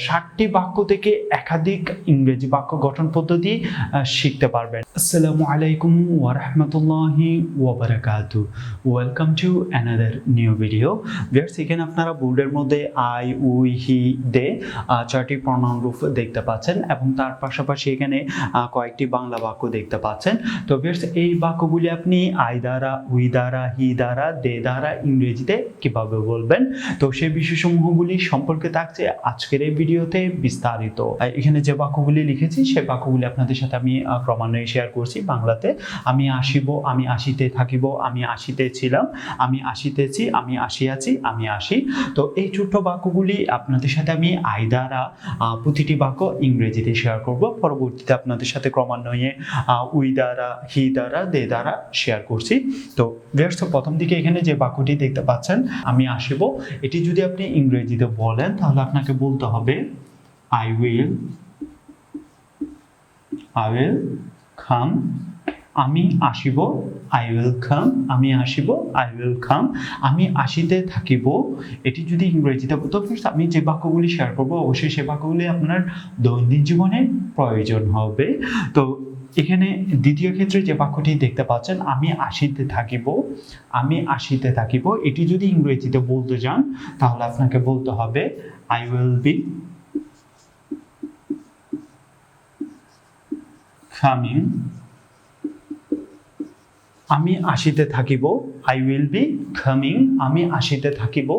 60টি বাক্য থেকে একাধিক ইংরেজি বাক্য গঠন পদ্ধতি শিখতে পারবেন। আসসালামু আলাইকুম ওয়া রাহমাতুল্লাহি ওয়া বারাকাতুহু। Welcome to another new video. Viewers, এখানে আপনারা বোর্ডের মধ্যে আই, উই, হি, দে 4টি প্রনাউন রূপ দেখতে পাচ্ছেন এবং তার পাশাপাশি এখানে কয়েকটি বাংলা বাক্য দেখতে পাচ্ছেন। তো ভিউয়ার্স, এই বাক্যগুলি আপনি আই দ্বারা, উই দ্বারা, হি দ্বারা, দে দ্বারা ইংরেজিতে কিভাবে বলবেন, তো সেই বিষয়সমূহগুলি সম্পর্কে থাকছে আজকের এই ভিডিওতে বিস্তারিত। এখানে যে বাক্যগুলি লিখেছি সেই বাক্যগুলি আপনাদের সাথে আমি ক্রমান্বয়ে শেয়ার করছি বাংলাতে। আমি আসিব, আমি আসিতে থাকিব, আমি আসিতে ছিলাম, আমি আসিতেছি, আমি আসিয়াছি, আমি আসি। তো এই ছোট্ট বাক্যগুলি আপনাদের সাথে আমি আই দ্বারা প্রতিটি বাক্য ইংরেজিতে শেয়ার করব। পরবর্তীতে আপনাদের সাথে ক্রমান্বয়ে উই দ্বারা, হি দ্বারা, দে দ্বারা শেয়ার করছি। তো ভিউয়ার্স, প্রথম দিকে এখানে যে বাক্যটি দেখতে পাচ্ছেন আমি আসিব, এটি যদি আপনি ইংরেজিতে বলেন তাহলে আপনাকে বলতে হবে I will come। আমি আসিব, I will come। আমি আসিব, I will come। আমি আসিতে থাকিব, এটি যদি ইংরেজিতে বলতে, আমি যে বাক্যগুলি শেয়ার করব অবশ্যই সে বাক্যগুলি আপনার দৈনন্দিন জীবনে প্রয়োজন হবে। তো এখানে দ্বিতীয় ক্ষেত্রে যে বাক্যটি দেখতে পাচ্ছেন আমি আসিতে থাকিব, আমি আসিতে থাকিব, এটি যদি ইংরেজিতে বলতে যান তাহলে আপনাকে বলতে হবে I will be coming। আমি আসিতে থাকিব, I will be coming। আমি আসিতে থাকিব,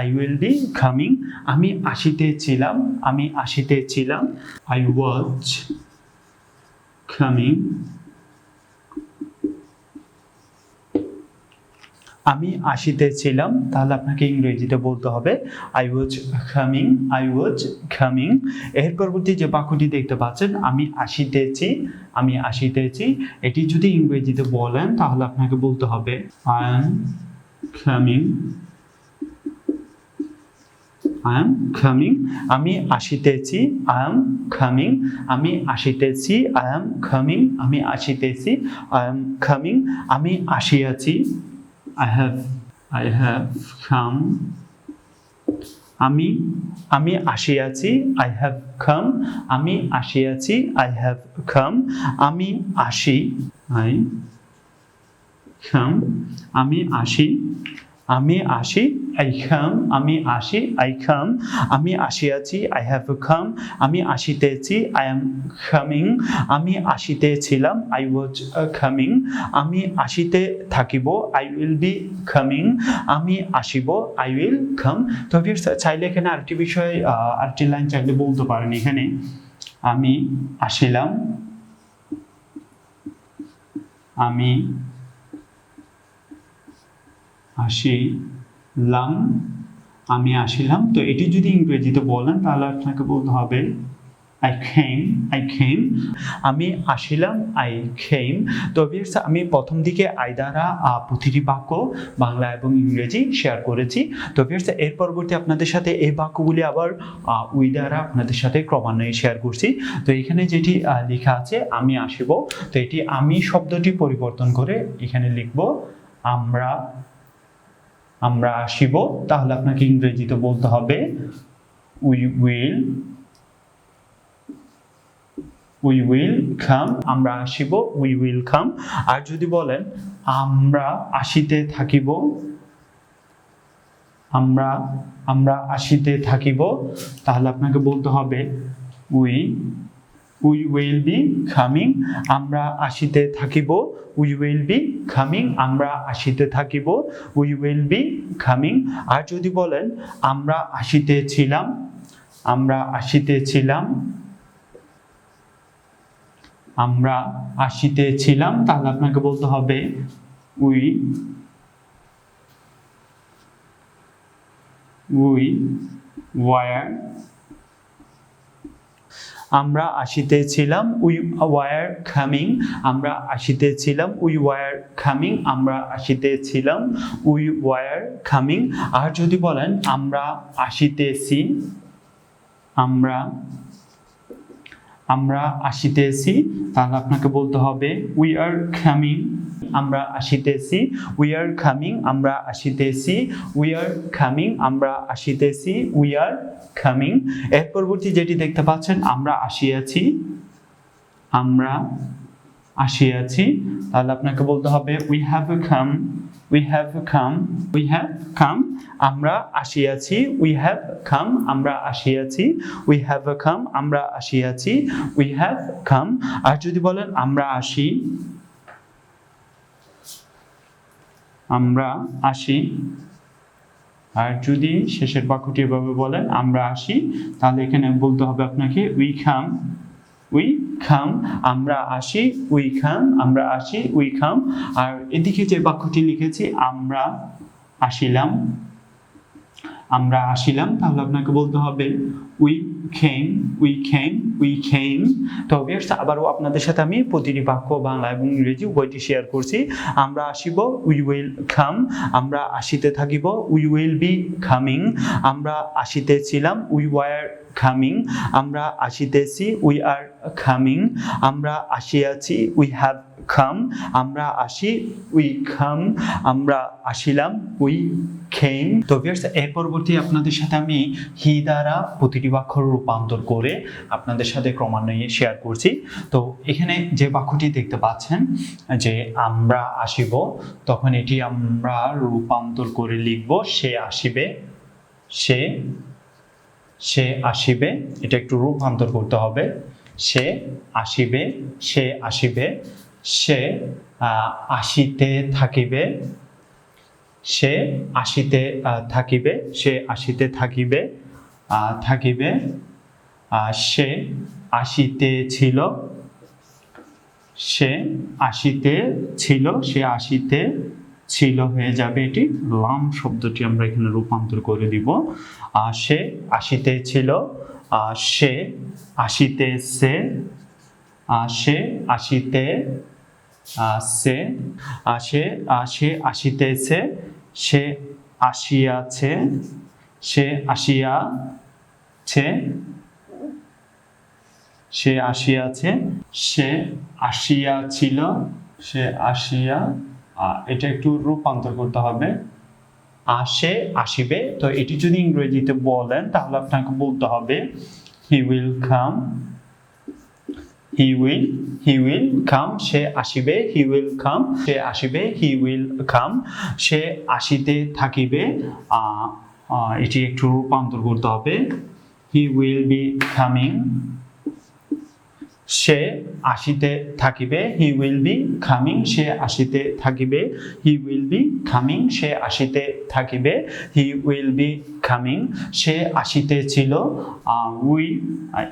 I will be coming। আমি আসিতে ছিলাম, আমি আসিতে ছিলাম, I was coming। আমি আসিতেছিলাম, তাহলে আপনাকে ইংরেজিতে বলতে হবে I was coming, I was coming। এর পরবর্তী যে বাক্যটি দেখতে পাচ্ছেন আমি আসিতেছি, আমি আসিতেছি, এটি যদি ইংরেজিতে বলেন তাহলে আপনাকে বলতে হবে I am coming, I am coming। আমি আসিতেছি, I am coming। আমি আসিতেছি, I am coming। আমি আসিতেছি, I am coming। আমি আসিয়াছি, I have come। আমি আসিয়াছি, I have come। আমি আসিয়াছি, I have come। আমি আসি, I come। আমি আসি, আমি আসি, I come। আমি আসি, I come। আমি আসিয়াছি, I have come। আমি আসিতেছি, I am coming। আমি আসিতেছিলাম, I was coming। আমি আসিতে থাকিব, I will be coming। আমি আসিব, I will come। তো চাইলে এখানে আরেকটি বিষয়, আরেকটি লাইন চাইলে বলতে পারেন এখানে আমি আসিলাম, আমি আসিলাম, আমি আসিলাম। তো এটি যদি ইংরেজিতে বলেন তাহলে আপনাকে বলতে হবে I came। আমি আসিলাম, I came। তো আমি প্রথম দিকে আই দ্বারা প্রতিটি বাক্য বাংলা এবং ইংরেজি শেয়ার করেছি। তো এর পরবর্তী আপনাদের সাথে এই বাক্যগুলি আবার উই দ্বারা আপনাদের সাথে ক্রমান্বয়ে শেয়ার করছি। তো এখানে যেটি লেখা আছে আমি আসিব, তো এটি আমি শব্দটি পরিবর্তন করে এখানে লিখব আমরা আসিব, তাহলে আপনাকে ইংরেজিতে বলতে হবে we will come। আমরা আসিব, we will come। আর যদি বলেন আমরা আসিতে থাকিব, আমরা আসিতে থাকিব, তাহলে আপনাকে বলতে হবে we will be coming। আমরা আসিতে থাকিব, we will be coming। আমরা আসিতে থাকিব, we will be coming। আর যদি বলেন আমরা আসিতেছিলাম, আমরা আসিতেছিলাম, আমরা আসিতেছিলাম, তাহলে আপনাকে বলতে হবে we were। আমরা আসিতেছিলাম, we were coming। আমরা আসিতেছিলাম, we were coming। আমরা আসিতেছিলাম, we were coming। আর যদি বলেন আমরা আসিতেছি, আমরা আমরা আসিতেছি, তাহলে আপনাকে বলতে হবে উই আর কামিং। আমরা আসিতেছি, উই আর কামিং। আমরা আসিতেছি, উই আর কামিং। আমরা আসিতেছি, উই আর কামিং। এর পরবর্তী যেটি দেখতে পাচ্ছেন, আমরা আসিয়াছি, আমরা আসিয়াছি, তাহলে আপনাকে বলতে হবে we have come, we have come, we have come. আমরা আসিয়াছি, উই হ্যাভ কাম। আমরা আসিয়াছি, উই হ্যাভ কাম। আমরা আসিয়াছি, উই হ্যাভ কাম। আর যদি বলেন আমরা আসি, আমরা আসি, আর যদি শেষের বাক্যটি এভাবে বলেন আমরা আসি, তাহলে এখানে বলতে হবে আপনাকে উই কাম, উই কাম। আমরা আসি, উই কাম। আমরা আসি, উই কাম। আর এদিকে যে বাক্যটি লিখেছি আমরা আসিলাম, আমরা আসিলাম, তাহলে আপনাকে বলতে হবে we came, we came, we came. তো ভিউয়ার্স, আবারও আপনাদের সাথে আমি প্রতিটি বাক্য বাংলা এবং ইংরেজি উভয়টি শেয়ার করছি। আমরা আসিব, উই উইল কাম। আমরা আসিতে থাকিব, উই উইল বি কামিং। আমরা আসিতেছিলাম, উই ওয়ার কামিং। আমরা আসিতেছি, উই আর কামিং। আমরা আসিয়াছি, উই হ্যাভ কাম। আমরা আসি, উই কাম। আমরা আসিলাম, উই কেম। তো ভিউয়ার্স, এর পরবর্তী আপনাদের সাথে আমি হি দ্বারা প্রতিটি বাক্য রূপান্তর করে আপনাদের সাথে ক্রমান্বয়ে শেয়ার করছি। তো এখানে যে বাক্যটি দেখতে পাচ্ছেন যে আমরা আসিব, তখন এটি আমরা রূপান্তর করে লিখব সে আসিবে, সে, সে আসিবে। এটা একটু রূপান্তর করতে হবে। সে আসিবে, সে আসিবে। সে আসিতে থাকিবে, সে আসিতে থাকিবে, সে আসিতে থাকিবে, থাকিবে। সে আসিতে ছিল, সে আসিতে ছিল, সে আসিতে ছিল হয়ে যাবে। এটি লাম শব্দটি আমরা এখানে রূপান্তর করে দিব। সে আসিতে ছিল, সে আসিতেছে, সে আসিতে সে, সে, সে আসিতেছে, সে আসিয়াছে, সে আসিয়াছে, সে আসিয়াছে, সে আসিয়াছিল, সে আসিয়া। এটা একটু রূপান্তর করতে হবে। সে আসিবে, তো এটি যদি ইংরেজিতে বলেন তাহলে আপনাকে বলতে হবে he will come, he will come. সে আসিবে, হি উইল কাম। সে আসিবে, হি উইল কাম। সে আসিতে থাকিবে, এটি একটু রূপান্তর করতে হবে। He will be coming. সে আসিতে থাকিবে, হি উইল বি কামিং। সে আসিতে থাকিবে, হি উইল বি কামিং। সে আসিতে থাকিবে, হি উইল বি কামিং। সে আসিতেছিল, উই,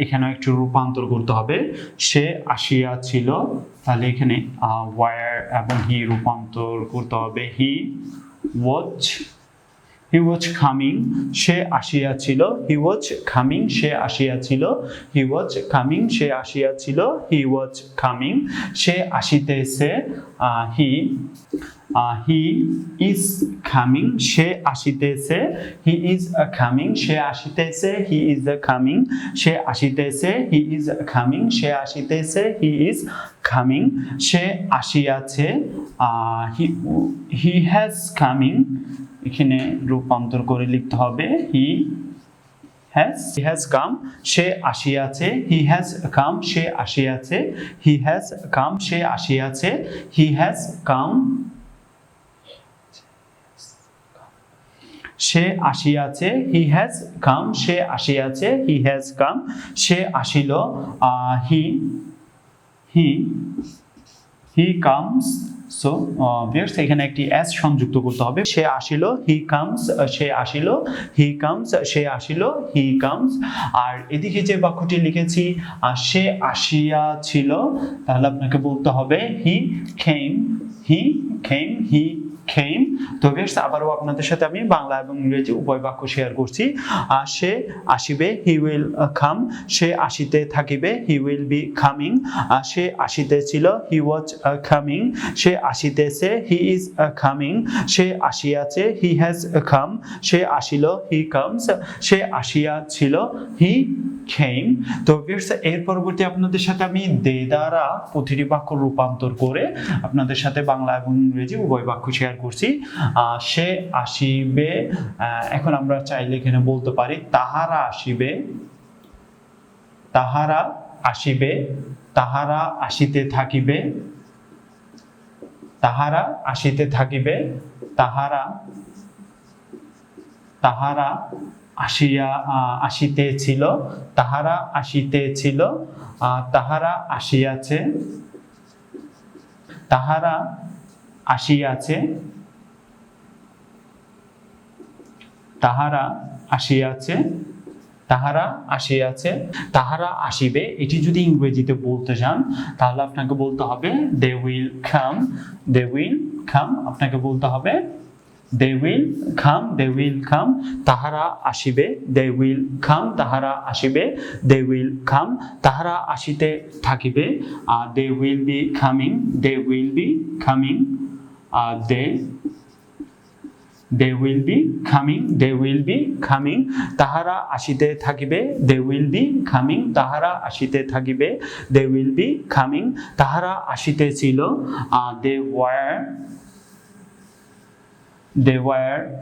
এখানে একটু রূপান্তর করতে হবে। সে আসিয়াছিল, তাহলে এখানে ওয়ার এবং হি রূপান্তর করতে হবে। He was coming. সে আসিয়াছিল, হি ওয়াজ কামিং। সে আসিয়াছিল, হি ওয়াজ কামিং। সে আসিয়াছিল, হি ওয়াজ কামিং। সে আসিতেছে, হি ইজ কামিং। সে আসিতেছে, হি ইজ কামিং। সে আসিতেছে, হি ইজ কামিং। সে আসিতেছে, হি ইজ কামিং। সে আসিতেছে, হি ইজ কামিং। সে আসিয়াছে, হি হ্যাজ কামিং। এখানে রূপান্তর করে লিখতে হবে হি হ্যাজ কাম। সে আসিয়াছে, হি হ্যাজ কাম। সে আসিয়াছে, হি হ্যাজ কাম। সে আসিয়াছে, হি হ্যাজ কাম। সে আসিয়াছে, হি হ্যাজ কাম। সে আসিয়াছে, হি হ্যাজ কাম। সে আসিল, হি কামস। সো ভিউয়ার্স, এখানে একটি এস সংযুক্ত করতে হবে। সে আসিল, হি কামস। সে আসিল, হি কামস। সে আসিল, হি কামস। আর এদিকে যে বাক্যটি লিখেছি সে আসিয়াছিল, তাহলে আপনাকে বলতে হবে হি কেম, হি কেম, হি কেম। তো ভিউয়ার্স, আবারও আপনাদের সাথে আমি বাংলা এবং ইংরেজি উভয় বাক্য শেয়ার করছি। সে আসিবে, হি উইল কাম। সে আসিতে থাকিবে, হি উইল বি কামিং। সে আসিতেছিল, হি ওয়াজ কামিং। সে আসিতেছে, হি ইজ কামিং। সে আসিয়াছে, হি হ্যাজ কাম। সে আসিল, হি কামস। সে আসিয়াছিল, হি came। তো ভিউয়ার্স এর পরবর্তী আপনাদের সাথে আমি দে দ্বারা প্রতিটি বাক্য রূপান্তর করে আপনাদের সাথে বাংলা এবং ইংরেজি উভয় বাক্য শেয়ার করছি। সে আসিবে, এখন আমরা চাইলে এখানে বলতে পারি তাহারা আসিবে, তাহারা আসিবে, তাহারা আসিতে থাকিবে, তাহারা আসিতে থাকিবে, তাহারা তাহারা আসিতেছিল, তাহারা আসিতেছিল, তাহারা আসিয়াছে, তাহারা আসিয়াছে, তাহারা আসিয়াছে, তাহারা আসিয়াছে, তাহারা আসিবে। এটি যদি ইংরেজিতে বলতে চান তাহলে আপনাকে বলতে হবে they will come, they will come, আপনাকে বলতে হবে they will come, they will come, তাহারা আসিবে, they will come, তাহারা আসিবে, they will come, তাহারা আসিতে থাকিবে, they will be coming, they will be coming, they will be coming, they will be coming, তাহারা আসিতে থাকিবে, they will be coming, তাহারা আসিতে থাকিবে, they will be coming, তাহারা আসিতেছিল, they were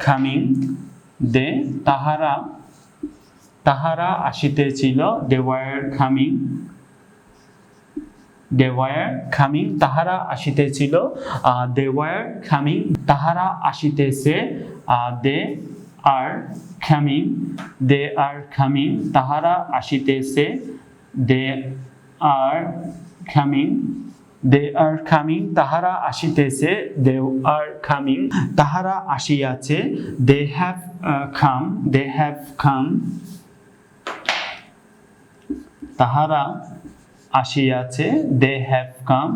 coming, তাহারা আসিতেছিল, they were coming, they were coming, তাহারা আসিতেছিল, they were coming, তাহারা আসিতেছে, they are coming, they are coming, তাহারা আসিতেছে, they are coming, they are coming, তাহারা আসিতেছে, they are coming, তাহারা আসিয়াছে, they have come, they have come, তাহারা আসিয়াছে, they have come,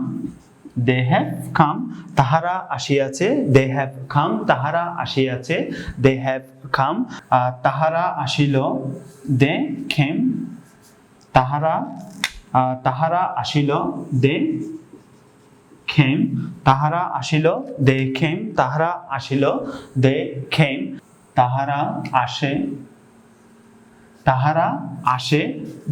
they have come, তাহারা আসিয়াছে, they have come, তাহারা আসিয়াছে, they have come, তাহারা আসিল, they came, তাহারা আসিল, they came, তাহারা আসিল, they came, তাহারা আসিল, they came, তাহারা আসে, তাহারা আসে,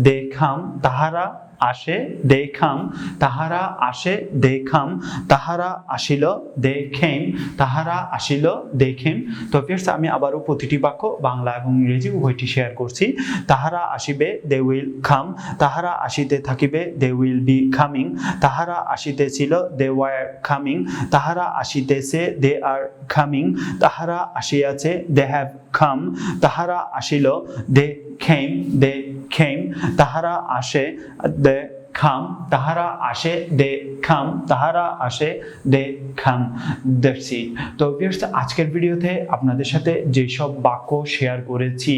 they come, তাহারা আসে, they come, তাহারা আসে, they come, তাহারা আসিল, they came, তাহারা আসিল, they came। তো ভিউয়ার্স আমি আবারও প্রতিটি বাক্য বাংলা এবং ইংরেজি উভয়টি শেয়ার করছি। তাহারা আসিবে, they will come, তাহারা আসিতে থাকিবে, they will be coming, তাহারা আসিতেছিল, they were coming, তাহারা আসিতেছে, they are coming, তাহারা আসিয়াছে, they have come, তাহারা আসিল, they came, they came, তাহারা আসে, they come, তাহারা আসে, they come, তাহারা আসে, they come, that's it। তো ভিউয়ার্স আজকের ভিডিওতে আপনাদের সাথে যেসব বাক্য শেয়ার করেছি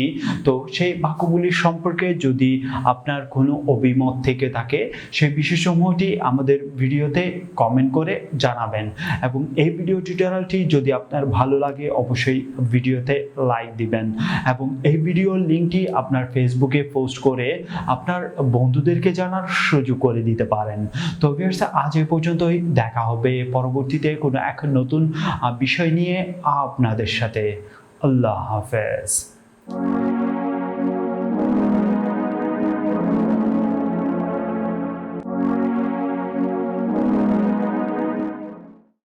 তো সেই বাক্যগুলির সম্পর্কে যদি আপনার কোনো অভিমত থেকে থাকে সেই বিষয়সমূহটি আমাদের ভিডিওতে কমেন্ট করে জানাবেন এবং এই ভিডিও টিউটোরিয়ালটি যদি আপনার ভালো লাগে অবশ্যই ভিডিওতে লাইক দিবেন এবং এই ভিডিওর লিঙ্কটি আপনার ফেসবুকে পোস্ট করে আপনার বন্ধুদেরকে জানার সুযোগ করে দিতে পারেন। তো ভিউয়ার্স আজ এই পর্যন্তই, দেখা হবে পরবর্তীতে কোনো এক নতুন বিষয় নিয়ে আপনাদের সাথে। আল্লাহ হাফেজ।